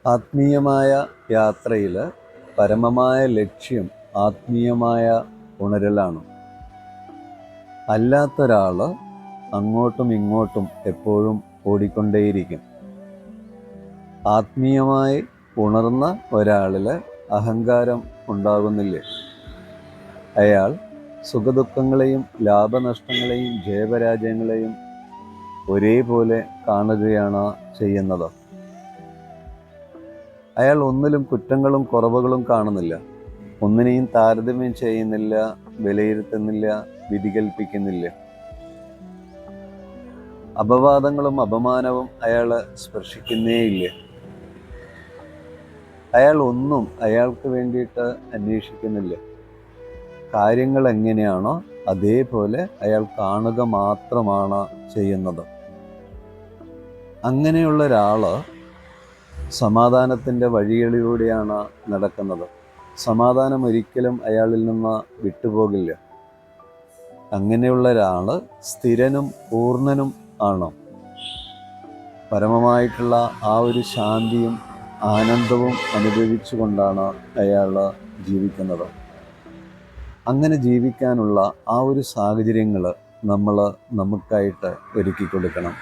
ആത്മീയമായ യാത്രയിൽ പരമമായ ലക്ഷ്യം ആത്മീയമായ ഉണരലാണ്. അല്ലാത്തൊരാൾ അങ്ങോട്ടും ഇങ്ങോട്ടും എപ്പോഴും ഓടിക്കൊണ്ടേയിരിക്കും. ആത്മീയമായി ഉണർന്ന ഒരാളിൽ അഹങ്കാരം ഉണ്ടാകുന്നില്ലേ? അയാൾ സുഖദുഃഖങ്ങളെയും ലാഭനഷ്ടങ്ങളെയും ജയപരാജയങ്ങളെയും ഒരേപോലെ കാണുകയാണ് ചെയ്യുന്നത്. അയാൾ ഒന്നിലും കുറ്റങ്ങളും കുറവുകളും കാണുന്നില്ല, ഒന്നിനെയും താരതമ്യം ചെയ്യുന്നില്ല, വിലയിരുത്തുന്നില്ല, വിധി കൽപ്പിക്കുന്നില്ല. അപവാദങ്ങളും അപമാനവും അയാളെ സ്പർശിക്കുന്നേയില്ല. അയാൾ ഒന്നും അയാൾക്ക് വേണ്ടിയിട്ട് അന്വേഷിക്കുന്നില്ല. കാര്യങ്ങൾ എങ്ങനെയാണോ അതേപോലെ അയാൾ കാണുക മാത്രമാണ് ചെയ്യുന്നത്. അങ്ങനെയുള്ള ഒരാൾ സമാധാനത്തിൻ്റെ വഴികളിലൂടെയാണ് നടക്കുന്നത്. സമാധാനം ഒരിക്കലും അയാളിൽ നിന്ന് വിട്ടുപോകില്ല. അങ്ങനെയുള്ള ഒരാൾ സ്ഥിരനും പൂർണ്ണനും ആണ്. പരമമായിട്ടുള്ള ആ ഒരു ശാന്തിയും ആനന്ദവും അനുഭവിച്ചു കൊണ്ടാണ് അയാൾ ജീവിക്കുന്നത്. അങ്ങനെ ജീവിക്കാനുള്ള ആ ഒരു സാഹചര്യങ്ങൾ നമ്മൾ നമുക്കായിട്ട് ഒരുക്കി കൊടുക്കണം.